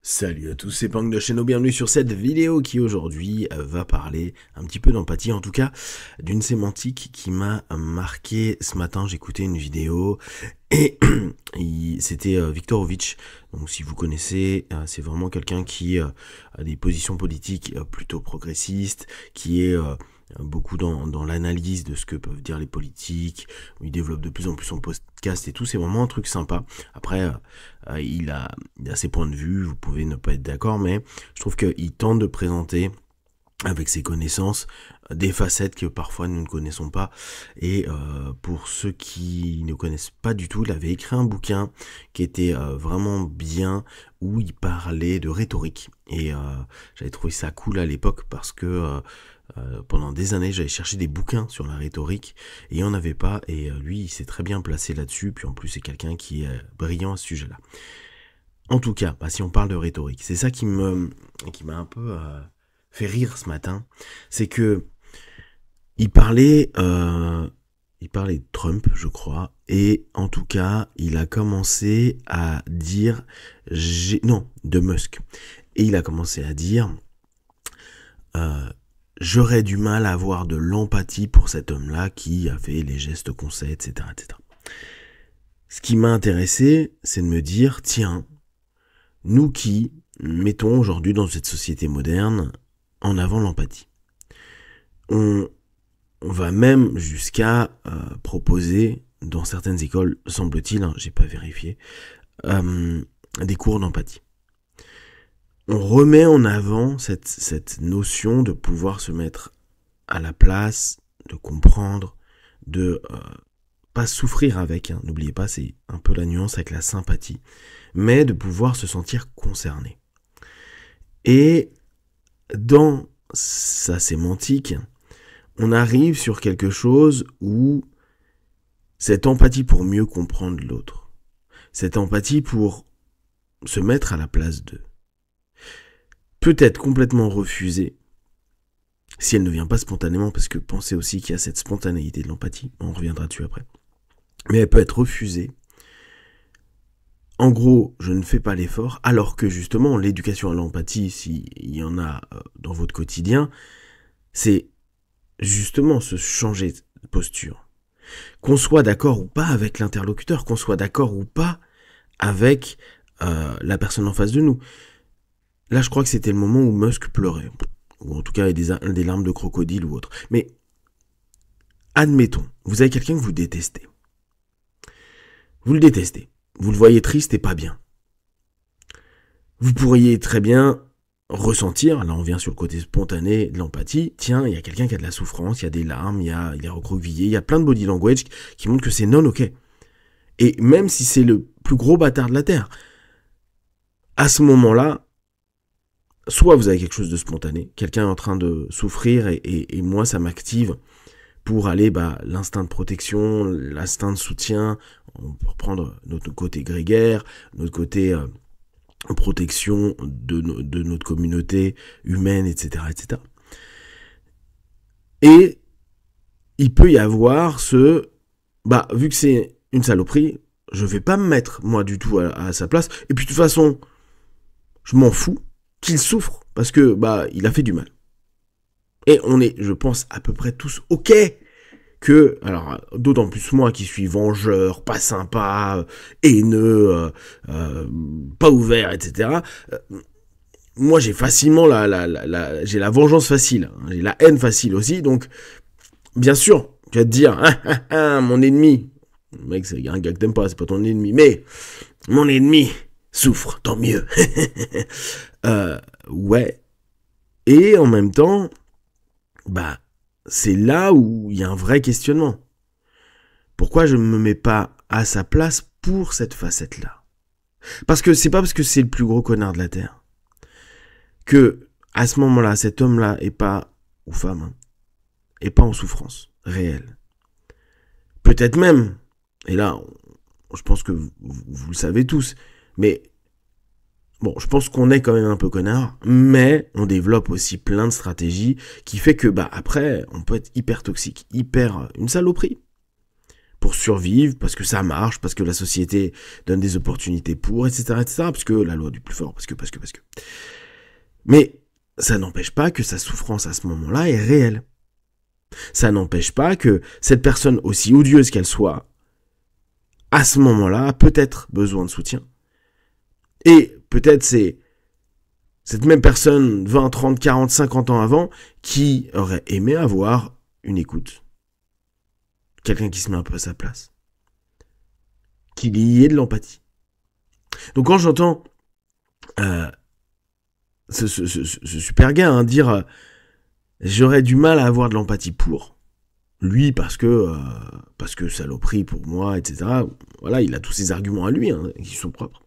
Salut à tous, c'est Pang de Cheno, bienvenue sur cette vidéo qui aujourd'hui va parler un petit peu d'empathie, en tout cas d'une sémantique qui m'a marqué ce matin. J'écoutais une vidéo et c'était Viktorovitch. Donc si vous connaissez, c'est vraiment quelqu'un qui a des positions politiques plutôt progressistes, qui est beaucoup dans l'analyse de ce que peuvent dire les politiques, où il développe de plus en plus son podcast et tout. C'est vraiment un truc sympa. Après, il a ses points de vue, vous pouvez ne pas être d'accord, mais je trouve qu'il tente de présenter avec ses connaissances des facettes que parfois nous ne connaissons pas. Et pour ceux qui ne connaissent pas du tout, il avait écrit un bouquin qui était vraiment bien, où il parlait de rhétorique. Et j'avais trouvé ça cool à l'époque parce que pendant des années, j'avais cherché des bouquins sur la rhétorique et il n'y en avait pas. Et lui, il s'est très bien placé là-dessus. Puis en plus, c'est quelqu'un qui est brillant à ce sujet-là. En tout cas, si on parle de rhétorique, c'est ça qui m'a un peu fait rire ce matin. C'est que il parlait de Trump, je crois. Et en tout cas, il a commencé à dire... Non, de Musk. Et il a commencé à dire... j'aurais du mal à avoir de l'empathie pour cet homme-là qui a fait les gestes qu'on sait, etc., etc. Ce qui m'a intéressé, c'est de me dire, tiens, nous qui mettons aujourd'hui dans cette société moderne en avant l'empathie, on va même jusqu'à proposer, dans certaines écoles, semble-t-il, j'ai pas vérifié, des cours d'empathie. On remet en avant cette notion de pouvoir se mettre à la place, de comprendre, de pas souffrir avec, n'oubliez pas, c'est un peu la nuance avec la sympathie, mais de pouvoir se sentir concerné. Et dans sa sémantique, on arrive sur quelque chose où cette empathie pour mieux comprendre l'autre, cette empathie pour se mettre à la place d'eux, peut être complètement refusée si elle ne vient pas spontanément, parce que pensez aussi qu'il y a cette spontanéité de l'empathie, on reviendra dessus après. Mais elle peut être refusée. En gros, je ne fais pas l'effort, alors que justement, l'éducation à l'empathie, s'il y en a dans votre quotidien, c'est justement se changer de posture. Qu'on soit d'accord ou pas avec l'interlocuteur, qu'on soit d'accord ou pas avec la personne en face de nous. Là, je crois que c'était le moment où Musk pleurait, ou en tout cas des larmes de crocodile ou autre. Mais admettons, vous avez quelqu'un que vous détestez. Vous le détestez. Vous le voyez triste et pas bien. Vous pourriez très bien ressentir, là on vient sur le côté spontané de l'empathie, tiens, il y a quelqu'un qui a de la souffrance, il y a des larmes, il est recroquevillé, il y a plein de body language qui montrent que c'est non ok. Et même si c'est le plus gros bâtard de la Terre, à ce moment-là, soit vous avez quelque chose de spontané, quelqu'un est en train de souffrir et moi ça m'active pour aller l'instinct de protection, l'instinct de soutien, on peut reprendre notre côté grégaire, notre côté protection de notre communauté humaine, etc., etc. Et il peut y avoir vu que c'est une saloperie, je vais pas me mettre moi du tout à sa place, et puis de toute façon, je m'en fous qu'il souffre, parce que il a fait du mal. Et on est, je pense, à peu près tous ok que, alors d'autant plus moi qui suis vengeur, pas sympa, haineux, pas ouvert, etc. Moi j'ai facilement j'ai la vengeance facile, j'ai la haine facile aussi, donc bien sûr, tu vas te dire, mon ennemi, mec c'est un gars que t'aimes pas, c'est pas ton ennemi, mais mon ennemi souffre, tant mieux. Ouais. Et en même temps, c'est là où il y a un vrai questionnement. Pourquoi je ne me mets pas à sa place pour cette facette-là? Parce que c'est pas parce que c'est le plus gros connard de la Terre que, à ce moment-là, cet homme-là est pas, ou femme, est pas en souffrance réelle. Peut-être même, et là, je pense que vous le savez tous, mais bon, je pense qu'on est quand même un peu connard, mais on développe aussi plein de stratégies qui fait que, après, on peut être hyper toxique, une saloperie. pour survivre, parce que ça marche, parce que la société donne des opportunités pour, etc., parce que la loi du plus fort, parce que. Mais ça n'empêche pas que sa souffrance à ce moment-là est réelle. Ça n'empêche pas que cette personne, aussi odieuse qu'elle soit, à ce moment-là, a peut-être besoin de soutien. Et peut-être c'est cette même personne, 20, 30, 40, 50 ans avant, qui aurait aimé avoir une écoute. Quelqu'un qui se met un peu à sa place. Qui y ait de l'empathie. Donc quand j'entends ce super gars dire j'aurais du mal à avoir de l'empathie pour lui parce que saloperie pour moi, etc. Voilà, il a tous ses arguments à lui, qui sont propres.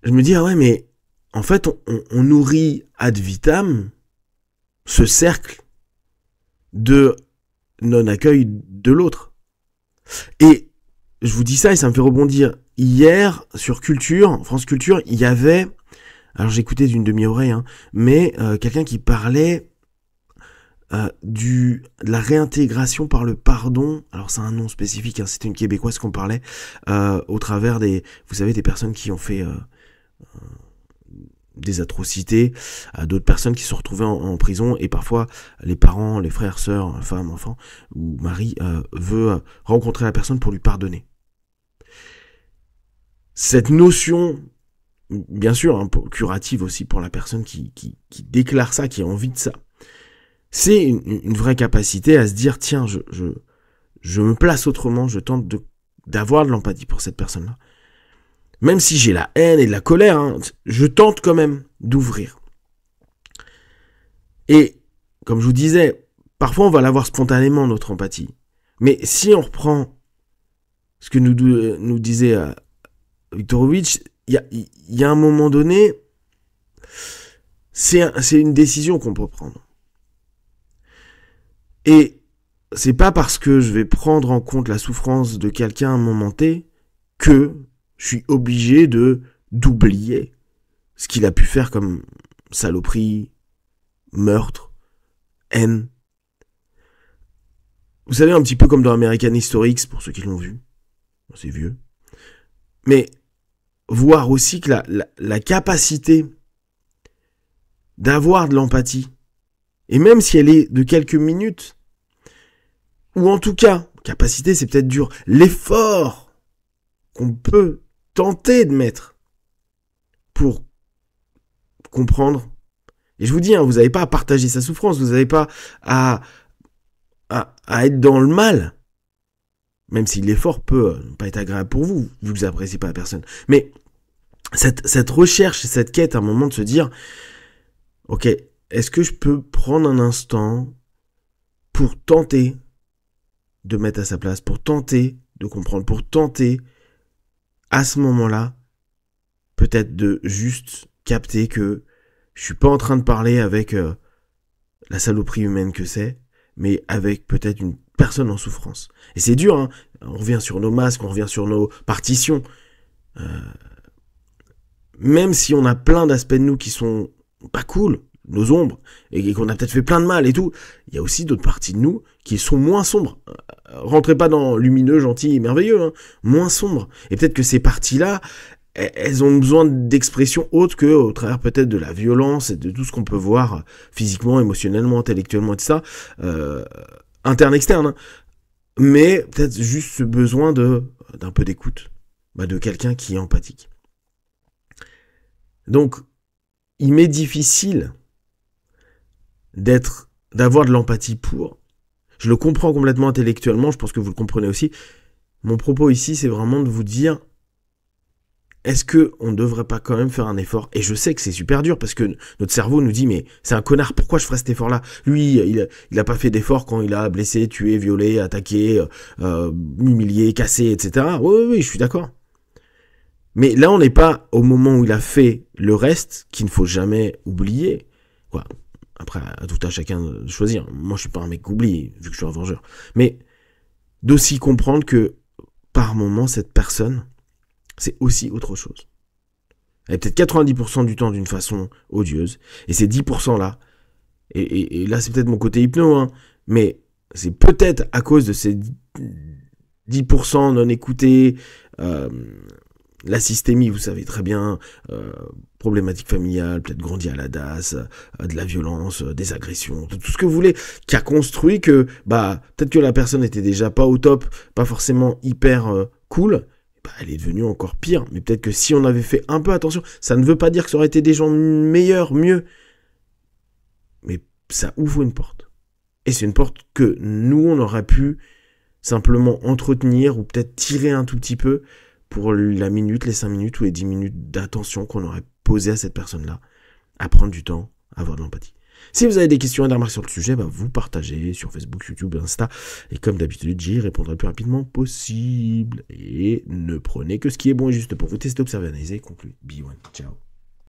Je me dis, ah ouais, mais en fait, on nourrit ad vitam ce cercle de non-accueil de l'autre. Et je vous dis ça et ça me fait rebondir. Hier, sur Culture, France Culture, il y avait, alors j'écoutais d'une demi-oreille, mais quelqu'un qui parlait de la réintégration par le pardon. Alors c'est un nom spécifique, c'était une Québécoise qu'on parlait, au travers des personnes qui ont fait des atrocités, à d'autres personnes qui se sont retrouvées en prison, et parfois les parents, les frères, sœurs, femmes, enfants, ou mari veut rencontrer la personne pour lui pardonner. Cette notion, bien sûr, curative aussi pour la personne qui déclare ça, qui a envie de ça, c'est une vraie capacité à se dire, tiens, je me place autrement, je tente d'avoir de l'empathie pour cette personne-là. Même si j'ai la haine et de la colère, je tente quand même d'ouvrir. Et, comme je vous disais, parfois on va l'avoir spontanément, notre empathie. Mais si on reprend ce que nous disait Viktorovitch, il y a un moment donné, c'est une décision qu'on peut prendre. Et c'est pas parce que je vais prendre en compte la souffrance de quelqu'un à un moment T que je suis obligé d'oublier ce qu'il a pu faire comme saloperie, meurtre, haine. Vous savez, un petit peu comme dans American History X, pour ceux qui l'ont vu. C'est vieux. Mais voir aussi que la capacité d'avoir de l'empathie, et même si elle est de quelques minutes, ou en tout cas, capacité c'est peut-être dur, l'effort qu'on peut tenter de mettre pour comprendre. Et je vous dis, vous n'avez pas à partager sa souffrance, vous n'avez pas à être dans le mal, même si l'effort peut pas être agréable pour vous, vu que vous n'appréciez pas la personne. Mais cette recherche, cette quête, à un moment de se dire, ok, est-ce que je peux prendre un instant pour tenter de mettre à sa place, pour tenter de comprendre, pour tenter à ce moment-là, peut-être de juste capter que je suis pas en train de parler avec la saloperie humaine que c'est, mais avec peut-être une personne en souffrance. Et c'est dur, on revient sur nos masques, on revient sur nos partitions. Même si on a plein d'aspects de nous qui sont pas cool, nos ombres, et qu'on a peut-être fait plein de mal et tout, il y a aussi d'autres parties de nous qui sont moins sombres. Rentrez pas dans lumineux, gentil et merveilleux, moins sombres. Et peut-être que ces parties-là, elles ont besoin d'expressions autres que au travers peut-être de la violence et de tout ce qu'on peut voir physiquement, émotionnellement, intellectuellement et tout ça, interne, externe. Mais peut-être juste ce besoin d'un peu d'écoute, de quelqu'un qui est empathique. Donc, il m'est difficile d'avoir de l'empathie pour. Je le comprends complètement intellectuellement, je pense que vous le comprenez aussi. Mon propos ici, c'est vraiment de vous dire, est-ce qu'on ne devrait pas quand même faire un effort? Et je sais que c'est super dur parce que notre cerveau nous dit, mais c'est un connard, pourquoi je ferais cet effort-là? Lui, il a pas fait d'effort quand il a blessé, tué, violé, attaqué, humilié, cassé, etc. Oui, je suis d'accord. Mais là, on n'est pas au moment où il a fait le reste, qu'il ne faut jamais oublier. Quoi. Après, à tout à chacun de choisir. Moi, je suis pas un mec qui oublie, vu que je suis un vengeur. Mais d'aussi comprendre que, par moment, cette personne, c'est aussi autre chose. Elle est peut-être 90% du temps d'une façon odieuse. Et ces 10%-là, et là, c'est peut-être mon côté hypno, mais c'est peut-être à cause de ces 10% non écoutés, la systémie, vous savez très bien, problématique familiale, peut-être grandi à la DAS, de la violence, des agressions, tout ce que vous voulez, qui a construit que, peut-être que la personne était déjà pas au top, pas forcément hyper cool, elle est devenue encore pire. Mais peut-être que si on avait fait un peu attention, ça ne veut pas dire que ça aurait été des gens meilleurs, mieux, mais ça ouvre une porte. Et c'est une porte que nous, on aurait pu simplement entretenir ou peut-être tirer un tout petit peu pour la minute, les 5 minutes ou les 10 minutes d'attention qu'on aurait posé à cette personne-là, à prendre du temps, à avoir de l'empathie. Si vous avez des questions et des remarques sur le sujet, vous partagez sur Facebook, YouTube, Insta, et comme d'habitude, j'y répondrai le plus rapidement possible. Et ne prenez que ce qui est bon et juste pour vous. Testez, observez, analysez, concluez. Be one. Ciao.